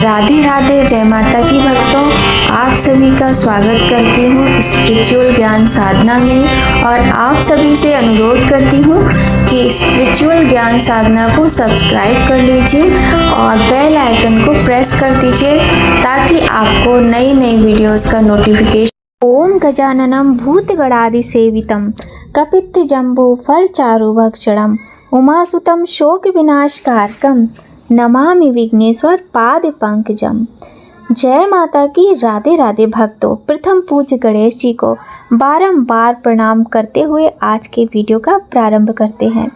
राधे राधे, जय माता की भक्तों। आप सभी का स्वागत करती हूँ स्पिरिचुअल ज्ञान साधना में और आप सभी से अनुरोध करती हूँ कि स्पिरिचुअल ज्ञान साधना को सब्सक्राइब कर लीजिए और बेल आइकन को प्रेस कर दीजिए ताकि आपको नई नई वीडियोस का नोटिफिकेशन। ओम गजाननम भूतगणादिसेवितं कपित्थजम्बो फलचारुभक्षणम् उमासुतं शोक विनाशकारकं नमामि विघ्नेश्वर पाद पंकजम। जय माता की। राधे राधे भक्तों, प्रथम पूज्य गणेश जी को बारंबार प्रणाम करते हुए आज के वीडियो का प्रारंभ करते हैं।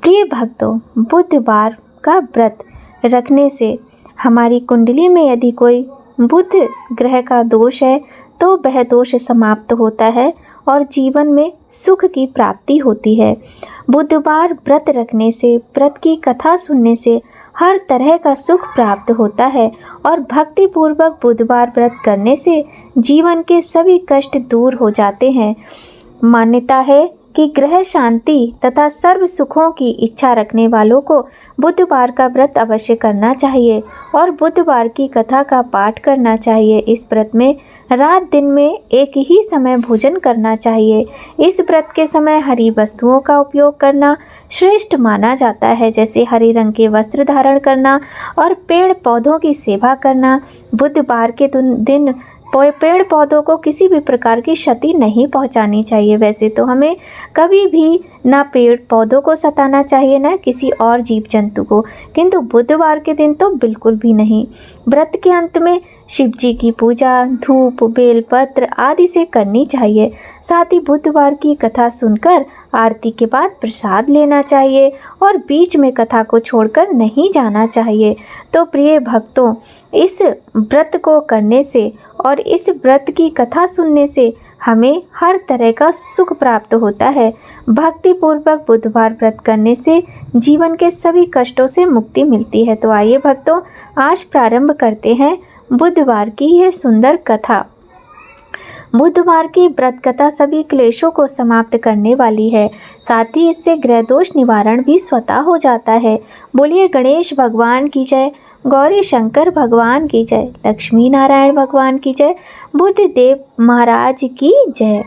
प्रिय भक्तों, बुधवार का व्रत रखने से हमारी कुंडली में यदि कोई बुध ग्रह का दोष है तो वह दोष समाप्त होता है और जीवन में सुख की प्राप्ति होती है। बुधवार व्रत रखने से, व्रत की कथा सुनने से हर तरह का सुख प्राप्त होता है और भक्ति पूर्वक बुधवार व्रत करने से जीवन के सभी कष्ट दूर हो जाते हैं। मान्यता है कि ग्रह शांति तथा सर्व सुखों की इच्छा रखने वालों को बुधवार का व्रत अवश्य करना चाहिए और बुधवार की कथा का पाठ करना चाहिए। इस व्रत में रात दिन में एक ही समय भोजन करना चाहिए। इस व्रत के समय हरी वस्तुओं का उपयोग करना श्रेष्ठ माना जाता है, जैसे हरे रंग के वस्त्र धारण करना और पेड़ पौधों की सेवा करना। बुधवार के दिन पेड़ पौधों को किसी भी प्रकार की क्षति नहीं पहुंचानी चाहिए। वैसे तो हमें कभी भी ना पेड़ पौधों को सताना चाहिए ना किसी और जीव जंतु को, किंतु बुधवार के दिन तो बिल्कुल भी नहीं। व्रत के अंत में शिव जी की पूजा धूप बेलपत्र आदि से करनी चाहिए। साथ ही बुधवार की कथा सुनकर आरती के बाद प्रसाद लेना चाहिए और बीच में कथा को छोड़कर नहीं जाना चाहिए। तो प्रिय भक्तों, इस व्रत को करने से और इस व्रत की कथा सुनने से हमें हर तरह का सुख प्राप्त होता है। भक्ति पूर्वक बुधवार व्रत करने से जीवन के सभी कष्टों से मुक्ति मिलती है। तो आइए भक्तों, आज प्रारंभ करते हैं बुधवार की यह सुंदर कथा। बुधवार की व्रत कथा सभी क्लेशों को समाप्त करने वाली है। साथ ही इससे ग्रह दोष निवारण भी स्वतः हो जाता है। बोलिए गणेश भगवान की जय, गौरी शंकर भगवान की जय, लक्ष्मी नारायण भगवान की जय, बुद्ध देव महाराज की जय।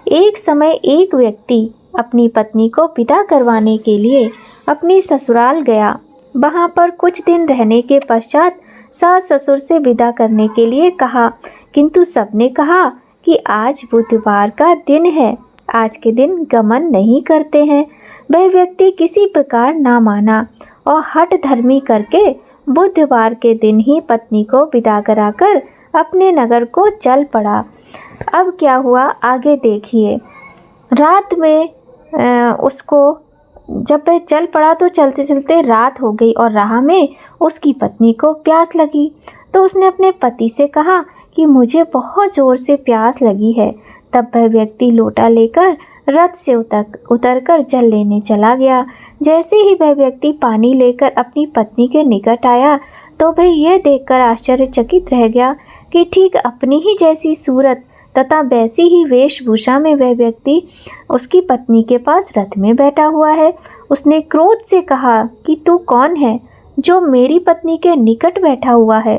एक समय एक व्यक्ति अपनी पत्नी को विदा करवाने के लिए अपनी ससुराल गया। वहाँ पर कुछ दिन रहने के पश्चात सास ससुर से विदा करने के लिए कहा, किंतु सबने कहा कि आज बुधवार का दिन है, आज के दिन गमन नहीं करते हैं। वह व्यक्ति किसी प्रकार ना माना और हठ धर्मी करके बुधवार के दिन ही पत्नी को विदा कराकर अपने नगर को चल पड़ा। अब क्या हुआ आगे देखिए। रात में उसको जब वह चल पड़ा तो चलते चलते रात हो गई और राह में उसकी पत्नी को प्यास लगी। तो उसने अपने पति से कहा कि मुझे बहुत ज़ोर से प्यास लगी है। तब वह व्यक्ति लोटा लेकर रथ से उतरकर जल लेने चला गया। जैसे ही वह व्यक्ति पानी लेकर अपनी पत्नी के निकट आया तो वह यह देखकर आश्चर्यचकित रह गया कि ठीक अपनी ही जैसी सूरत तथा वैसी ही वेशभूषा में वह व्यक्ति उसकी पत्नी के पास रथ में बैठा हुआ है। उसने क्रोध से कहा कि तू कौन है जो मेरी पत्नी के निकट बैठा हुआ है।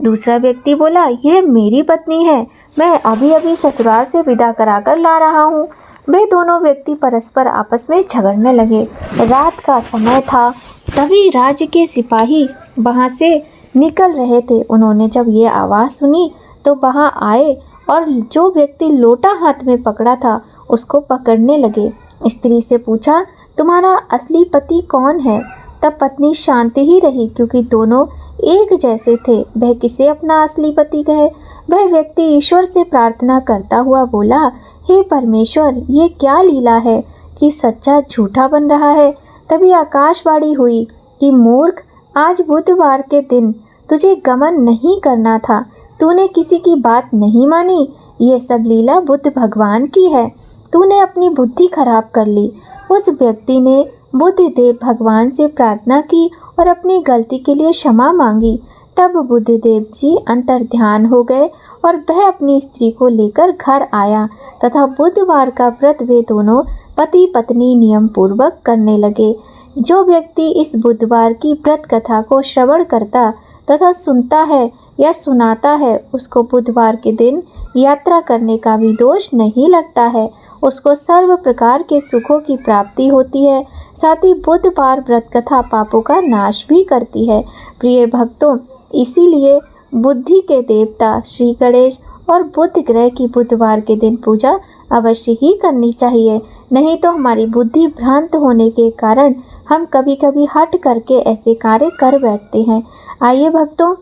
दूसरा व्यक्ति बोला, यह मेरी पत्नी है, मैं अभी अभी ससुराल से विदा कराकर ला रहा हूँ। वे दोनों व्यक्ति परस्पर आपस में झगड़ने लगे। रात का समय था, तभी राज्य के सिपाही वहाँ से निकल रहे थे। उन्होंने जब ये आवाज़ सुनी तो वहाँ आए और जो व्यक्ति लोटा हाथ में पकड़ा था उसको पकड़ने लगे। स्त्री से पूछा, तुम्हारा असली पति कौन है? तब पत्नी शांति ही रही क्योंकि दोनों एक जैसे थे। वह किसे अपना असली पति कहे? वह व्यक्ति ईश्वर से प्रार्थना करता हुआ बोला, हे परमेश्वर, ये क्या लीला है कि सच्चा झूठा बन रहा है। तभी आकाशवाणी हुई कि मूर्ख, आज बुधवार के दिन तुझे गमन नहीं करना था, तूने किसी की बात नहीं मानी। ये सब लीला बुद्ध भगवान की है, तूने अपनी बुद्धि खराब कर ली। उस व्यक्ति ने बुद्ध देव भगवान से प्रार्थना की और अपनी गलती के लिए क्षमा मांगी। तब बुद्ध देव जी अंतर ध्यान हो गए और वह अपनी स्त्री को लेकर घर आया तथा बुधवार का व्रत वे दोनों पति पत्नी नियम पूर्वक करने लगे। जो व्यक्ति इस बुधवार की व्रत कथा को श्रवण करता तथा सुनता है या सुनाता है, उसको बुधवार के दिन यात्रा करने का भी दोष नहीं लगता है। उसको सर्व प्रकार के सुखों की प्राप्ति होती है। साथ ही बुधवार व्रत कथा पापों का नाश भी करती है। प्रिय भक्तों, इसीलिए बुद्धि के देवता श्री गणेश और बुध ग्रह की बुधवार के दिन पूजा अवश्य ही करनी चाहिए। नहीं तो हमारी बुद्धि भ्रांत होने के कारण हम कभी कभी हट करके ऐसे कार्य कर बैठते हैं। आइए भक्तों,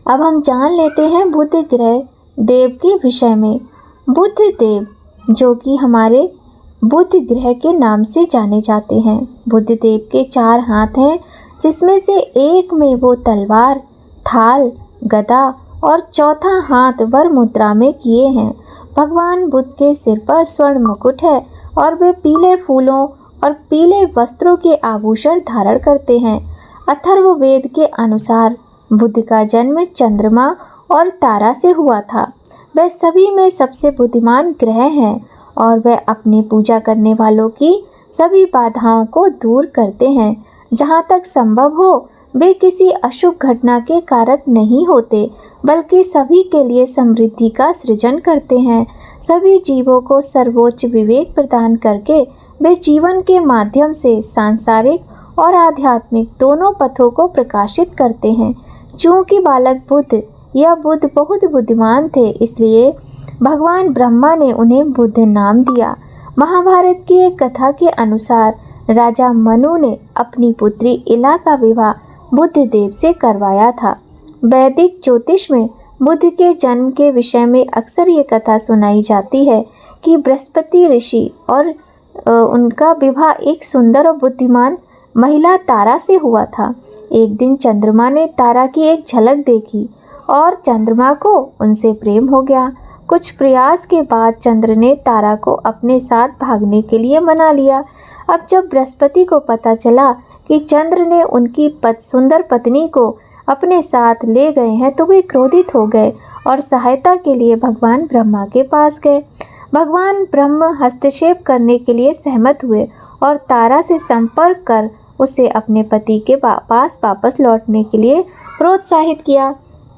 अब हम जान लेते हैं बुध ग्रह देव के विषय में। बुध देव जो कि हमारे बुध ग्रह के नाम से जाने जाते हैं। बुध देव के 4 हाथ हैं, जिसमें से एक में वो तलवार, थाल, गदा और चौथा हाथ वर मुद्रा में किए हैं। भगवान बुद्ध के सिर पर स्वर्ण मुकुट है और वे पीले फूलों और पीले वस्त्रों के आभूषण धारण करते हैं। अथर्ववेद के अनुसार बुद्ध का जन्म चंद्रमा और तारा से हुआ था। वह सभी में सबसे बुद्धिमान ग्रह हैं और वह अपने पूजा करने वालों की सभी बाधाओं को दूर करते हैं। जहाँ तक संभव हो, वे किसी अशुभ घटना के कारक नहीं होते, बल्कि सभी के लिए समृद्धि का सृजन करते हैं। सभी जीवों को सर्वोच्च विवेक प्रदान करके वे जीवन के माध्यम से सांसारिक और आध्यात्मिक दोनों पथों को प्रकाशित करते हैं। चूँकि बालक बुद्ध या बुद्ध बहुत बुद्धिमान थे, इसलिए भगवान ब्रह्मा ने उन्हें बुद्ध नाम दिया। महाभारत की एक कथा के अनुसार राजा मनु ने अपनी पुत्री इला का विवाह बुद्ध देव से करवाया था। वैदिक ज्योतिष में बुद्ध के जन्म के विषय में अक्सर ये कथा सुनाई जाती है कि बृहस्पति ऋषि और उनका विवाह एक सुंदर और बुद्धिमान महिला तारा से हुआ था। एक दिन चंद्रमा ने तारा की एक झलक देखी और चंद्रमा को उनसे प्रेम हो गया। कुछ प्रयास के बाद चंद्र ने तारा को अपने साथ भागने के लिए मना लिया। अब जब बृहस्पति को पता चला कि चंद्र ने उनकी सुंदर पत्नी को अपने साथ ले गए हैं, तो वे क्रोधित हो गए और सहायता के लिए भगवान ब्रह्मा के पास गए। भगवान ब्रह्म हस्तक्षेप करने के लिए सहमत हुए और तारा से संपर्क कर उसे अपने पति के पास वापस लौटने के लिए प्रोत्साहित किया।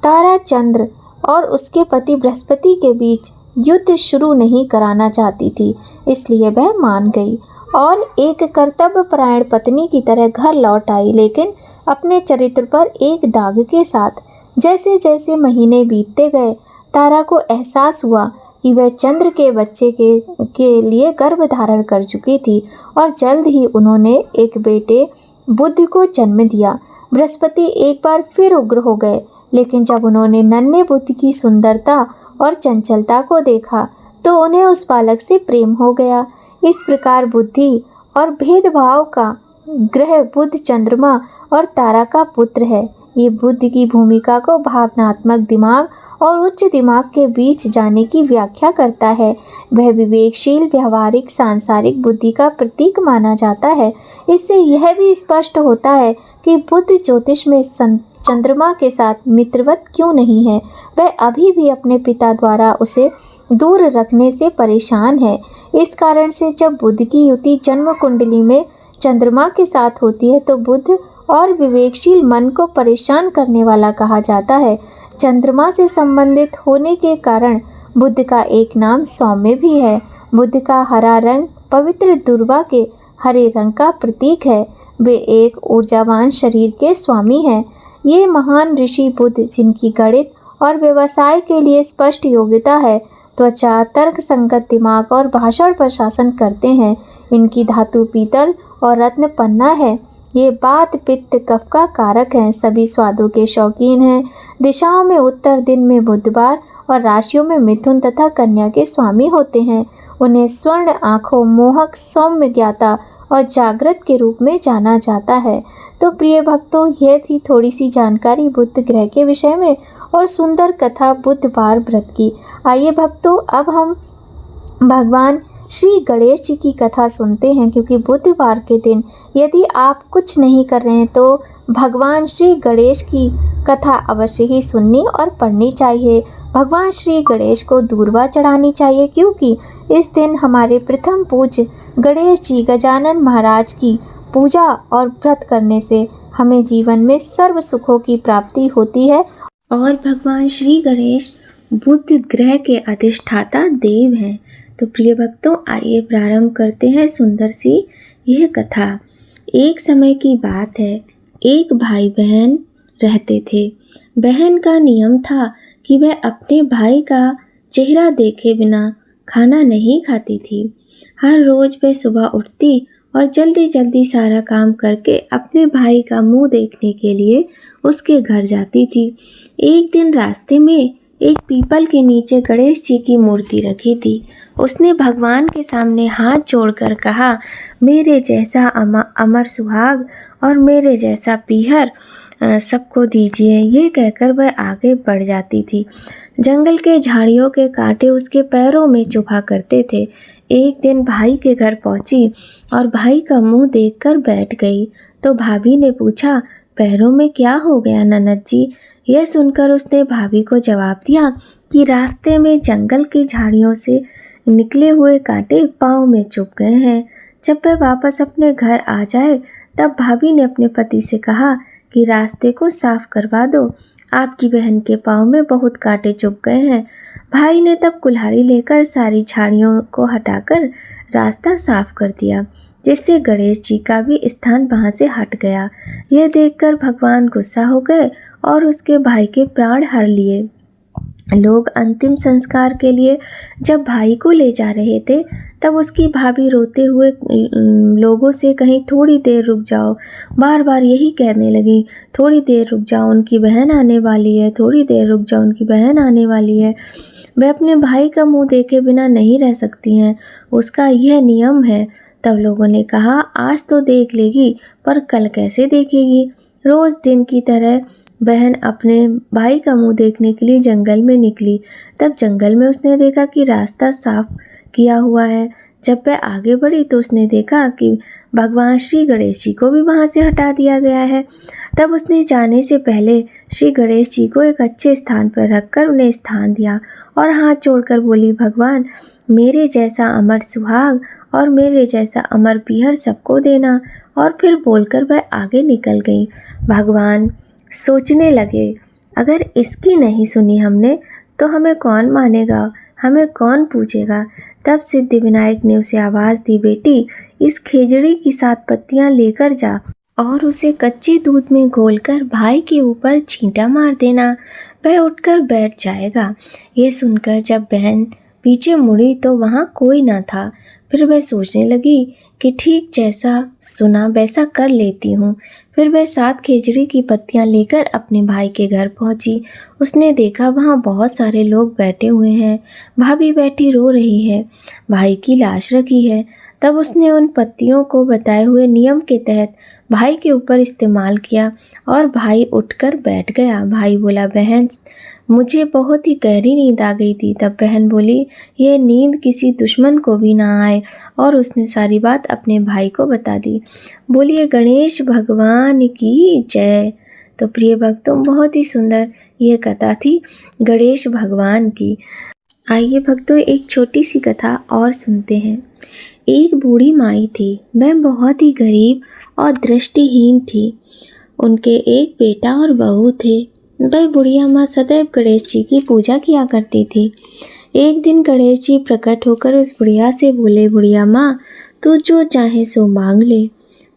तारा चंद्र और उसके पति बृहस्पति के बीच युद्ध शुरू नहीं कराना चाहती थी, इसलिए वह मान गई और एक कर्तव्यपरायण पत्नी की तरह घर लौट आई, लेकिन अपने चरित्र पर एक दाग के साथ। जैसे जैसे महीने बीतते गए, तारा को एहसास हुआ कि वह चंद्र के बच्चे के लिए गर्भ धारण कर चुकी थी और जल्द ही उन्होंने एक बेटे बुद्ध को जन्म दिया। बृहस्पति एक बार फिर उग्र हो गए, लेकिन जब उन्होंने नन्हे बुद्ध की सुंदरता और चंचलता को देखा तो उन्हें उस बालक से प्रेम हो गया। इस प्रकार बुद्धि और भेदभाव का ग्रह बुध चंद्रमा और तारा का पुत्र है। ये बुद्ध की भूमिका को भावनात्मक दिमाग और उच्च दिमाग के बीच जाने की व्याख्या करता है। वह विवेकशील, व्यवहारिक, सांसारिक बुद्धि का प्रतीक माना जाता है। इससे यह भी स्पष्ट होता है कि बुद्ध ज्योतिष में चंद्रमा के साथ मित्रवत क्यों नहीं है। वह अभी भी अपने पिता द्वारा उसे दूर रखने से परेशान है। इस कारण से जब बुद्ध की युति जन्म कुंडली में चंद्रमा के साथ होती है तो बुद्ध और विवेकशील मन को परेशान करने वाला कहा जाता है। चंद्रमा से संबंधित होने के कारण बुद्ध का एक नाम सौम्य भी है। बुद्ध का हरा रंग पवित्र दुर्वा के हरे रंग का प्रतीक है। वे एक ऊर्जावान शरीर के स्वामी हैं। ये महान ऋषि बुद्ध, जिनकी गणित और व्यवसाय के लिए स्पष्ट योग्यता है, त्वचा, तर्क संगत दिमाग और भाषण पर शासन करते हैं। इनकी धातु पीतल और रत्न पन्ना है। ये बात, पित्त, कफ का कारक हैं। सभी स्वादों के शौकीन हैं। दिशाओं में उत्तर, दिन में बुधवार और राशियों में मिथुन तथा कन्या के स्वामी होते हैं। उन्हें स्वर्ण आँखों, मोहक, सौम्य, ज्ञाता और जागृत के रूप में जाना जाता है। तो प्रिय भक्तों, यह थी थोड़ी सी जानकारी बुध ग्रह के विषय में और सुंदर कथा बुधवार व्रत की। आइए भक्तों, अब हम भगवान श्री गणेश जी की कथा सुनते हैं, क्योंकि बुधवार के दिन यदि आप कुछ नहीं कर रहे हैं तो भगवान श्री गणेश की कथा अवश्य ही सुननी और पढ़नी चाहिए। भगवान श्री गणेश को दूर्वा चढ़ानी चाहिए, क्योंकि इस दिन हमारे प्रथम पूज्य गणेश जी गजानन महाराज की पूजा और व्रत करने से हमें जीवन में सर्व सुखों की प्राप्ति होती है। और भगवान श्री गणेश बुध ग्रह के अधिष्ठाता देव हैं। तो प्रिय भक्तों, आइए प्रारंभ करते हैं सुंदर सी यह कथा। एक समय की बात है, एक भाई बहन रहते थे। बहन का नियम था कि वह अपने भाई का चेहरा देखे बिना खाना नहीं खाती थी। हर रोज वह सुबह उठती और जल्दी जल्दी सारा काम करके अपने भाई का मुंह देखने के लिए उसके घर जाती थी। एक दिन रास्ते में एक पीपल के नीचे गणेश जी की मूर्ति रखी थी। उसने भगवान के सामने हाथ जोड़कर कहा, मेरे जैसा अमर सुहाग और मेरे जैसा पीहर सबको दीजिए। ये कहकर वह आगे बढ़ जाती थी। जंगल के झाड़ियों के कांटे उसके पैरों में चुभा करते थे। एक दिन भाई के घर पहुंची और भाई का मुंह देखकर बैठ गई। तो भाभी ने पूछा, पैरों में क्या हो गया ननद जी? यह सुनकर उसने भाभी को जवाब दिया कि रास्ते में जंगल की झाड़ियों से निकले हुए कांटे पाँव में चुभ गए हैं। जब वह वापस अपने घर आ जाए तब भाभी ने अपने पति से कहा कि रास्ते को साफ करवा दो, आपकी बहन के पाँव में बहुत कांटे चुभ गए हैं। भाई ने तब कुल्हाड़ी लेकर सारी झाड़ियों को हटाकर रास्ता साफ कर दिया, जिससे गणेश जी का भी स्थान वहां से हट गया। यह देखकर भगवान गुस्सा हो गए और उसके भाई के प्राण हर लिए। लोग अंतिम संस्कार के लिए जब भाई को ले जा रहे थे तब उसकी भाभी रोते हुए लोगों से कहीं थोड़ी देर रुक जाओ, बार बार यही कहने लगी, थोड़ी देर रुक जाओ, उनकी बहन आने वाली है, थोड़ी देर रुक जाओ, उनकी बहन आने वाली है। वह अपने भाई का मुंह देखे बिना नहीं रह सकती हैं, उसका यह नियम है। तब लोगों ने कहा, आज तो देख लेगी, पर कल कैसे देखेगी? रोज दिन की तरह बहन अपने भाई का मुंह देखने के लिए जंगल में निकली। तब जंगल में उसने देखा कि रास्ता साफ किया हुआ है। जब वह आगे बढ़ी तो उसने देखा कि भगवान श्री गणेश जी को भी वहां से हटा दिया गया है। तब उसने जाने से पहले श्री गणेश जी को एक अच्छे स्थान पर रखकर उन्हें स्थान दिया और हाथ जोड़कर बोली, भगवान मेरे जैसा अमर सुहाग और मेरे जैसा अमर पीहर सबको देना। और फिर बोलकर वह आगे निकल गई। भगवान सोचने लगे, अगर इसकी नहीं सुनी हमने तो हमें कौन मानेगा, हमें कौन पूछेगा? तब सिद्धिविनायक ने उसे आवाज़ दी, बेटी इस खेजड़ी की 7 पत्तियां लेकर जा और उसे कच्चे दूध में घोलकर भाई के ऊपर छींटा मार देना, वह उठकर बैठ जाएगा। ये सुनकर जब बहन पीछे मुड़ी तो वहाँ कोई ना था। फिर वह सोचने लगी कि ठीक जैसा सुना वैसा कर लेती हूँ। फिर वह 7 खेजड़ी की पत्तियां लेकर अपने भाई के घर पहुंची। उसने देखा वहाँ बहुत सारे लोग बैठे हुए हैं। भाभी बैठी रो रही है, भाई की लाश रखी है। तब उसने उन पत्तियों को बताए हुए नियम के तहत भाई के ऊपर इस्तेमाल किया और भाई उठकर बैठ गया। भाई बोला, बहन मुझे बहुत ही गहरी नींद आ गई थी। तब बहन बोली, यह नींद किसी दुश्मन को भी ना आए। और उसने सारी बात अपने भाई को बता दी। बोलिए गणेश भगवान की जय। तो प्रिय भक्तों, बहुत ही सुंदर यह कथा थी गणेश भगवान की। आइए भक्तों, एक छोटी सी कथा और सुनते हैं। एक बूढ़ी माई थी, वह बहुत ही गरीब और दृष्टिहीन थी। उनके एक बेटा और बहू थे। वह बुढ़िया माँ सदैव गणेश जी की पूजा किया करती थी। एक दिन गणेश जी प्रकट होकर उस बुढ़िया से बोले, बुढ़िया माँ तू जो चाहे सो मांग ले।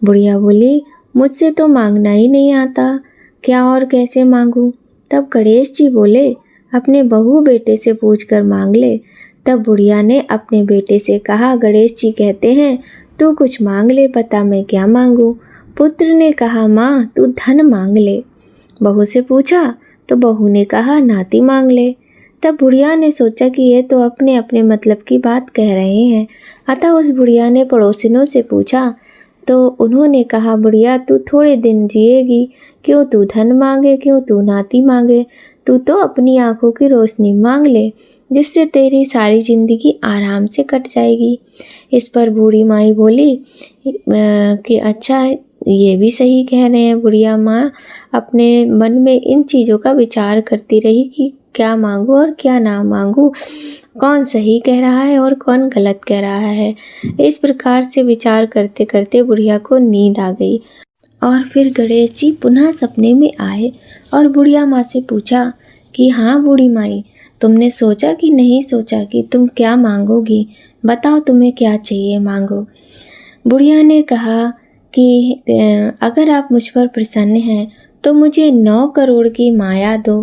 बुढ़िया बोली, मुझसे तो मांगना ही नहीं आता, क्या और कैसे मांगूं? तब गणेश जी बोले, अपने बहू बेटे से पूछकर मांग ले। तब बुढ़िया ने अपने बेटे से कहा, गणेश जी कहते हैं तू कुछ मांग ले, बता मैं क्या मांगूं? पुत्र ने कहा, माँ तू धन मांग ले। बहू से पूछा तो बहू ने कहा, नाती मांग ले। तब बुढ़िया ने सोचा कि ये तो अपने अपने मतलब की बात कह रहे हैं। अतः उस बुढ़िया ने पड़ोसिनों से पूछा तो उन्होंने कहा, बुढ़िया तू थोड़े दिन जिएगी, क्यों तू धन मांगे, क्यों तू नाती मांगे? तू तो अपनी आंखों की रोशनी मांग ले, जिससे तेरी सारी जिंदगी आराम से कट जाएगी। इस पर बूढ़ी माई बोली कि अच्छा, ये भी सही कह रहे हैं। बुढ़िया माँ अपने मन में इन चीज़ों का विचार करती रही कि क्या मांगू और क्या ना मांगू, कौन सही कह रहा है और कौन गलत कह रहा है। इस प्रकार से विचार करते करते बुढ़िया को नींद आ गई और फिर गणेश जी पुनः सपने में आए और बुढ़िया माँ से पूछा कि हाँ बूढ़ी माई, तुमने सोचा कि नहीं सोचा कि तुम क्या मांगोगी? बताओ तुम्हें क्या चाहिए, मांगो। बुढ़िया ने कहा कि अगर आप मुझ पर प्रसन्न हैं तो मुझे 9 करोड़ की माया दो,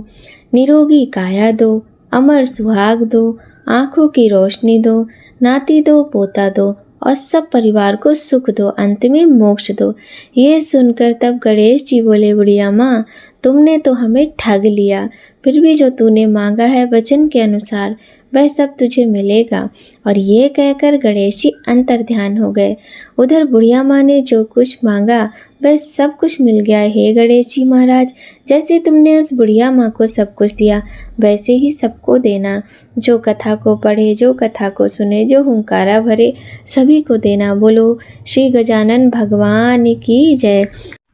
निरोगी काया दो, अमर सुहाग दो, आँखों की रोशनी दो, नाती दो, पोता दो और सब परिवार को सुख दो, अंत में मोक्ष दो। ये सुनकर तब गणेश जी बोले, बुढ़िया माँ, तुमने तो हमें ठग लिया। फिर भी जो तूने मांगा है वचन के अनुसार वह सब तुझे मिलेगा। और ये कहकर गणेश जी अंतर्ध्यान हो गए। उधर बुढ़िया माँ ने जो कुछ मांगा वह सब कुछ मिल गया। हे गणेश जी महाराज, जैसे तुमने उस बुढ़िया माँ को सब कुछ दिया वैसे ही सबको देना। जो कथा को पढ़े, जो कथा को सुने, जो हुंकारा भरे, सभी को देना। बोलो श्री गजानन भगवान की जय।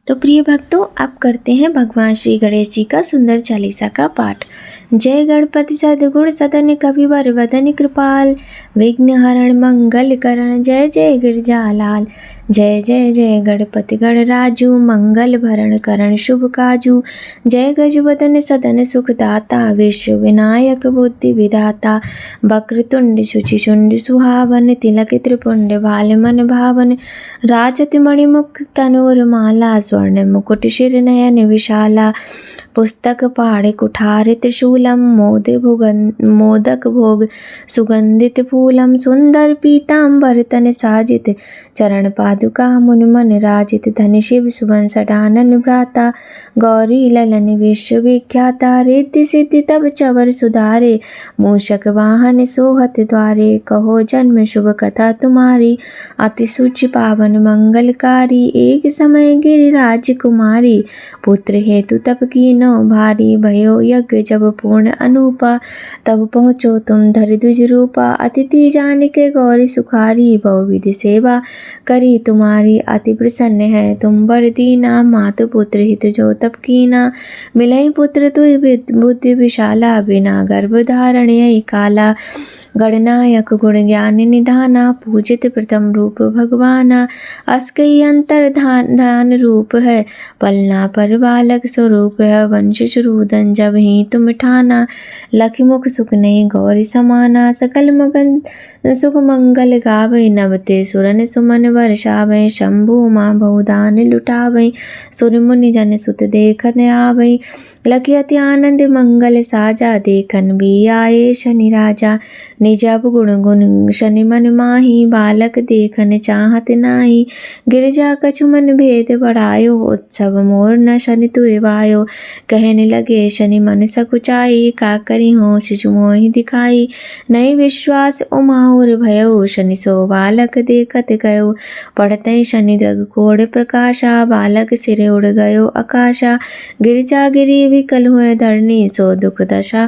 तो प्रिय भक्तों, अब करते हैं भगवान श्री गणेश जी का सुंदर चालीसा का पाठ। जय गणपति सद्गुण सदन कविवर वदन कृपाल, विघ्न हरण मंगल करण, जय जय गिरजालाल। जय जय जय गणपति गणराजू, मंगल भरण करण शुभ काजू। जय गजवदन सदन सुखदाता, विश्व विनायक बुद्धि विधाता। वक्रतुंड शुचिशुंड सुहावन, तिलक त्रिपुंड बाल मन भावन। राजति मणिमुख तनोर माला, स्वर्ण मुकुट शिर नयन विशाला। पुस्तक पाढ़े कुठार त्रिशूलम, मोदक भोग सुगंधित फूलम। सुंदर पीतांबर तन साजित, चरण पादुका मुन मन राजित। धन शिव सुवन सडानन भ्राता, गौरी ललन विश्वविख्याता। रिद्धि सिद्धि तब चवर सुधारे, मूषक वाहन सोहत द्वारे। कहो जन्म शुभ कथा तुम्हारी, अति सुचि पावन मंगलकारी। एक समय गिरिराज कुमारी, पुत्र हेतु तप कीनो भारी। भयो यज्ञ जब पूर्ण अनूपा, तब पहुँचो तुम धरि द्विज रूपा। अतिथि जान के गौरी सुखारी, बहुविधि सेवा करी तुम्हारी। अति प्रसन्न है तुम वर दीना, मातु पुत्र हित जो तप कीना। मिलई पुत्र तुय बुद्धि विशाला, बिना गर्भ धारण यही काला। गणनायक गुण ज्ञान निधाना, पूजित प्रथम रूप भगवाना। अस्कई अंतर धान रूप है, पलना पर बालक स्वरूप है। वंश शुरूदन जब ही तुम ठाना, लखि मुख सुख नहीं गौरी समाना। सकल मगन सुख मंगल गावे, नवते सुरन सुमन वर्षावे। शंभु माँ बहुदान लुटावे, सुर मुनि जन सुत देखन आवे। लखि अति आनंद मंगल साजा, देखन भी आए शनि राजा। निज गुण गुण शनि मन माही, बालक देखन चाहत नाही। गिरजा कछु मन भेद बढ़ायो, उत्सव मोर न शनि तुय वायो। कहने लगे शनि मन सकुचाई, का करी हो शिशु मोहि दिखाई। नहीं विश्वास उमाउर भयो, शनि सो बालक देखत गयो। पढ़ते शनि द्रग कोड़ प्रकाशा, बालक सिरे उड़ गयो आकाशा। गिरजा गिरी विकल हुए धरनी, सो दुख दशा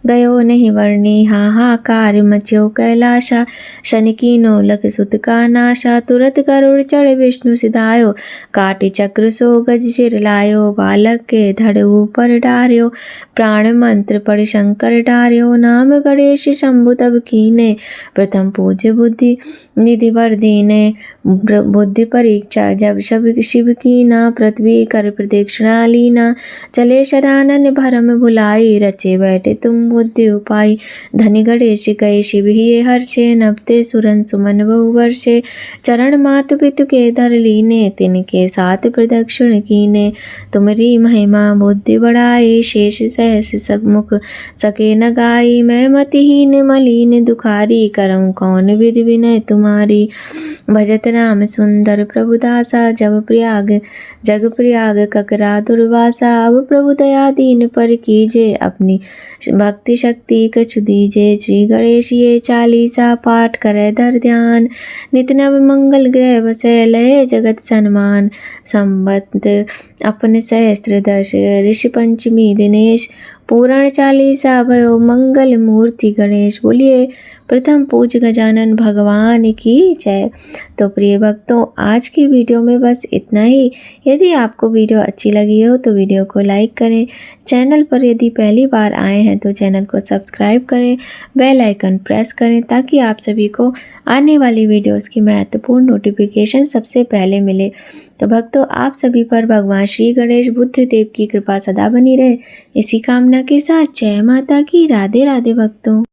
गयो नहीं वर्णी। हाहाकार मच्यो कैलाशा, शनि कीनो लख सुत का नाशा। तुरत गरुड़ चढ़ विष्णु सिधायो, काटि चक्र सो गज सिर लायो। बालक के धड़ ऊपर डार्यो, प्राण मंत्र पढ़ि शंकर डार्यो। नाम गणेश शंभु तब कीने, प्रथम पूज्य बुद्धि निधि वर दीने। बुद्धि परीक्षा जब शिव कीना, पृथ्वी कर प्रदक्षिणा लीना। चले शरानन भरम भुलाई, रचे बैठे तुम बुद्धि उपाय। धनि गणेश गए शिव ही हर्षे, नभते सुरन सुमन बहु वर्षे। चरण मातु पितु के धर लीने, तिनके साथ प्रदक्षिण कीने। तुमरी महिमा बुद्धि बढ़ाई, शेष सहस समुख सके न गाई। मैं मतिहीन मलिन दुखारी, करऊँ कौन विधि विनय तुम्हारी। भजत राम सुंदर प्रभु दासा, जग प्रयाग ककरा दुर्वासा। अब प्रभु दया दीन पर कीजे, अपनी भक्ति शक्ति कछु दीजे। श्री गणेश ये चालीसा पाठ करे धर ध्यान, नित नव मंगल ग्रह बसे लय जगत सन्मान। संबत अपन सहस्त्र दश, ऋषि पंचमी दिनेश, पूर्ण चालीसा भयो मंगल मूर्ति गणेश। बोलिए प्रथम पूज्य गजानन भगवान की जय। तो प्रिय भक्तों, आज की वीडियो में बस इतना ही। यदि आपको वीडियो अच्छी लगी हो तो वीडियो को लाइक करें। चैनल पर यदि पहली बार आए हैं तो चैनल को सब्सक्राइब करें, बेल आइकन प्रेस करें ताकि आप सभी को आने वाली वीडियोस की महत्वपूर्ण नोटिफिकेशन सबसे पहले मिले। तो भक्तों, आप सभी पर भगवान श्री गणेश बुद्ध देव की कृपा सदा बनी रहे, इसी कामना के साथ जय माता की। राधे राधे भक्तों।